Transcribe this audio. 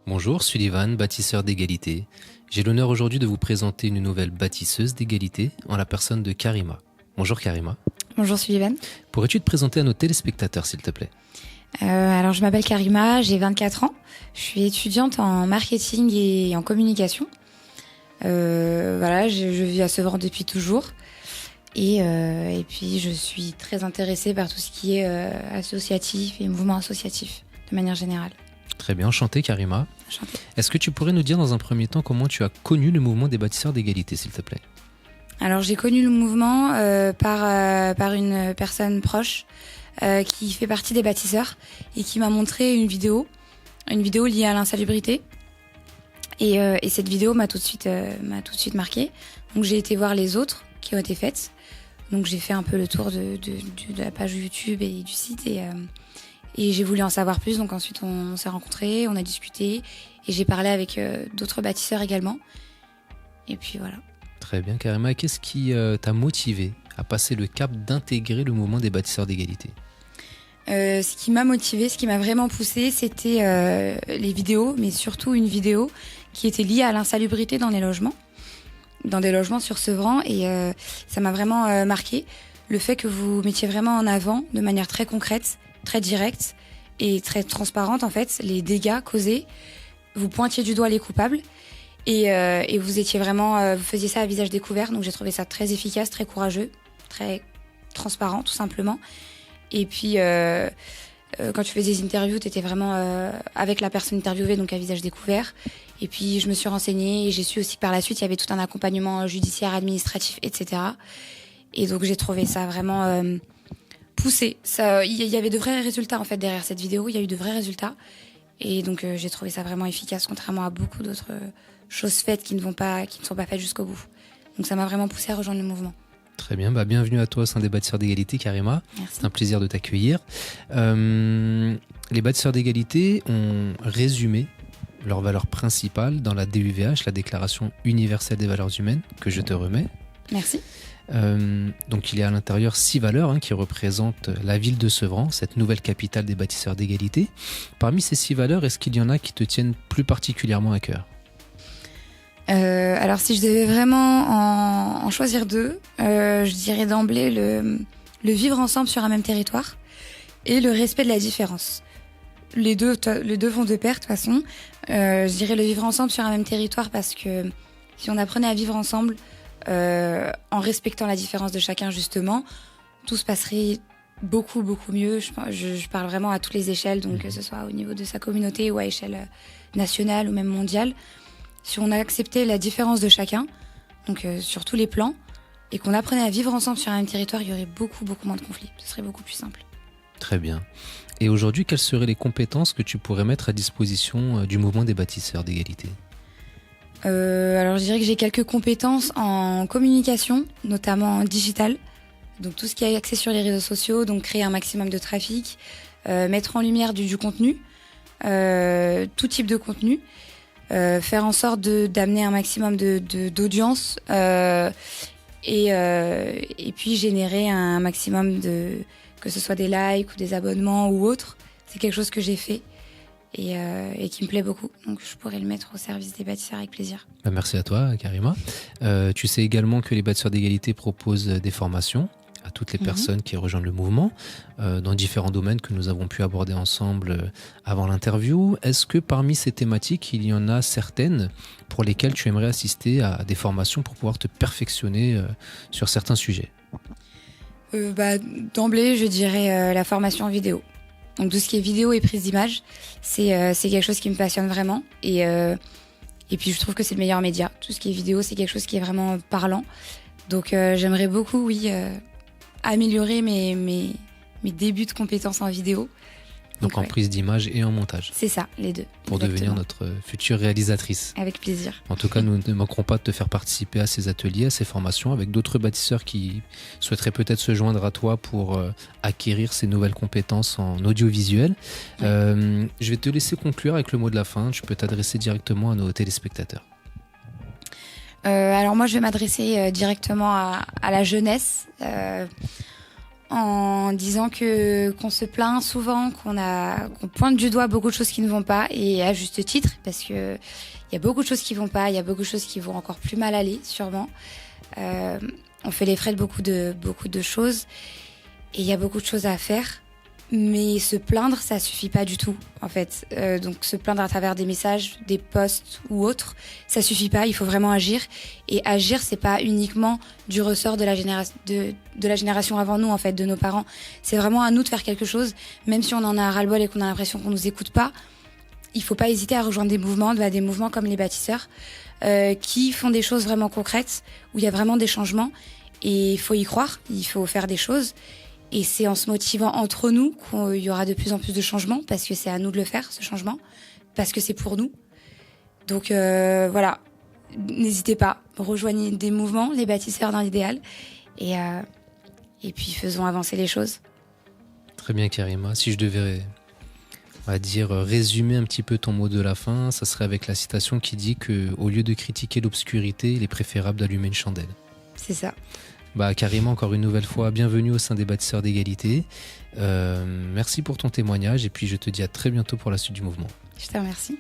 Bonjour, Sullivan, bâtisseur d'égalité. J'ai l'honneur aujourd'hui de vous présenter une nouvelle bâtisseuse d'égalité en la personne de Karima. Bonjour Karima. Bonjour Sullivan. Pourrais-tu te présenter à nos téléspectateurs s'il te plaît ? Alors je m'appelle Karima, j'ai 24 ans. Je suis étudiante en marketing et en communication. Je vis à Sevran depuis toujours. Et puis je suis très intéressée par tout ce qui est associatif et mouvement associatif de manière générale. Très bien, enchanté Karima. Enchantée. Est-ce que tu pourrais nous dire dans un premier temps comment tu as connu le mouvement des bâtisseurs d'égalité s'il te plaît ? Alors j'ai connu le mouvement par une personne proche qui fait partie des bâtisseurs et qui m'a montré une vidéo liée à l'insalubrité. Et cette vidéo m'a tout de suite marquée. Donc j'ai été voir les autres qui ont été faites. Donc j'ai fait un peu le tour de la page YouTube et du site et j'ai voulu en savoir plus. Donc ensuite on s'est rencontrés, on a discuté et j'ai parlé avec d'autres bâtisseurs également. Et puis voilà. Très bien Karima, qu'est-ce qui t'a motivé à passer le cap d'intégrer le mouvement des bâtisseurs d'égalité ? Ce qui m'a motivée, ce qui m'a vraiment poussée, c'était les vidéos, mais surtout une vidéo qui était liée à l'insalubrité dans des logements sur Sevran. Et ça m'a vraiment marqué le fait que vous mettiez vraiment en avant, de manière très concrète, très directe et très transparente en fait, les dégâts causés. Vous pointiez du doigt les coupables et vous étiez vraiment, vous faisiez ça à visage découvert. Donc j'ai trouvé ça très efficace, très courageux, très transparent tout simplement. Et puis, quand tu faisais des interviews, tu étais vraiment avec la personne interviewée, donc à visage découvert. Et puis, je me suis renseignée et j'ai su aussi que par la suite, il y avait tout un accompagnement judiciaire, administratif, etc. Et donc, j'ai trouvé ça vraiment poussé. Il y avait de vrais résultats, en fait, derrière cette vidéo. Il y a eu de vrais résultats. Et donc, j'ai trouvé ça vraiment efficace, contrairement à beaucoup d'autres choses faites qui ne sont pas faites jusqu'au bout. Donc, ça m'a vraiment poussé à rejoindre le mouvement. Très bien, bienvenue à toi au sein des bâtisseurs d'égalité Karima. Merci. C'est un plaisir de t'accueillir. Les bâtisseurs d'égalité ont résumé leurs valeurs principales dans la DUVH, la Déclaration universelle des valeurs humaines, que je te remets. Merci. Donc il y a à l'intérieur 6 valeurs qui représentent la ville de Sevran, cette nouvelle capitale des bâtisseurs d'égalité. Parmi ces 6 valeurs, est-ce qu'il y en a qui te tiennent plus particulièrement à cœur ? Alors si je devais vraiment en choisir 2, je dirais d'emblée le vivre ensemble sur un même territoire et le respect de la différence. Les deux vont de pair de toute façon. Je dirais le vivre ensemble sur un même territoire parce que si on apprenait à vivre ensemble en respectant la différence de chacun justement, tout se passerait beaucoup mieux. Je parle vraiment à toutes les échelles, donc que ce soit au niveau de sa communauté ou à échelle nationale ou même mondiale. Si on acceptait la différence de chacun, donc sur tous les plans, et qu'on apprenait à vivre ensemble sur un même territoire, il y aurait beaucoup moins de conflits. Ce serait beaucoup plus simple. Très bien. Et aujourd'hui, quelles seraient les compétences que tu pourrais mettre à disposition du mouvement des bâtisseurs d'égalité ? Alors je dirais que j'ai quelques compétences en communication, notamment en digital. Donc tout ce qui est axé sur les réseaux sociaux, donc créer un maximum de trafic, mettre en lumière du contenu, tout type de contenu. Faire en sorte d'amener un maximum d'audience et puis générer un maximum que ce soit des likes ou des abonnements ou autres. C'est quelque chose que j'ai fait et qui me plaît beaucoup. Donc je pourrais le mettre au service des bâtisseurs avec plaisir. Merci à toi Karima. Tu sais également que les bâtisseurs d'égalité proposent des formations à toutes les personnes qui rejoignent le mouvement dans différents domaines que nous avons pu aborder ensemble avant l'interview. Est-ce que parmi ces thématiques, il y en a certaines pour lesquelles tu aimerais assister à des formations pour pouvoir te perfectionner sur certains sujets ? D'emblée, je dirais la formation en vidéo. Donc tout ce qui est vidéo et prise d'image, c'est quelque chose qui me passionne vraiment. Et puis je trouve que c'est le meilleur média. Tout ce qui est vidéo, c'est quelque chose qui est vraiment parlant. Donc j'aimerais beaucoup, améliorer mes débuts de compétences en vidéo. Donc en prise d'image et en montage. C'est ça, les deux. Pour devenir notre future réalisatrice. Avec plaisir. En tout cas, nous ne manquerons pas de te faire participer à ces ateliers, à ces formations, avec d'autres bâtisseurs qui souhaiteraient peut-être se joindre à toi pour acquérir ces nouvelles compétences en audiovisuel. Ouais. Je vais te laisser conclure avec le mot de la fin. Tu peux t'adresser directement à nos téléspectateurs. Alors moi, je vais m'adresser directement à la jeunesse. en disant qu'on se plaint souvent, qu'on pointe du doigt beaucoup de choses qui ne vont pas, et à juste titre, parce que il y a beaucoup de choses qui vont pas, il y a beaucoup de choses qui vont encore plus mal aller, sûrement. On fait les frais de beaucoup de choses, et il y a beaucoup de choses à faire. Mais se plaindre, ça suffit pas du tout, en fait. Donc se plaindre à travers des messages, des posts ou autres, ça suffit pas. Il faut vraiment agir. Et agir, c'est pas uniquement du ressort de la génération avant nous, en fait, de nos parents. C'est vraiment à nous de faire quelque chose, même si on en a ras-le-bol et qu'on a l'impression qu'on nous écoute pas. Il faut pas hésiter à rejoindre des mouvements comme les bâtisseurs, qui font des choses vraiment concrètes, où il y a vraiment des changements. Et il faut y croire, il faut faire des choses. Et c'est en se motivant entre nous qu'il y aura de plus en plus de changements, parce que c'est à nous de le faire, ce changement, parce que c'est pour nous. Donc voilà, n'hésitez pas, rejoignez des mouvements, les bâtisseurs dans l'idéal, et puis faisons avancer les choses. Très bien, Karima. Si je devais, on va dire, résumer un petit peu ton mot de la fin, ça serait avec la citation qui dit qu'au lieu de critiquer l'obscurité, il est préférable d'allumer une chandelle. C'est ça. Karima, encore une nouvelle fois, bienvenue au sein des bâtisseurs d'égalité. Merci pour ton témoignage et puis je te dis à très bientôt pour la suite du mouvement. Je te remercie.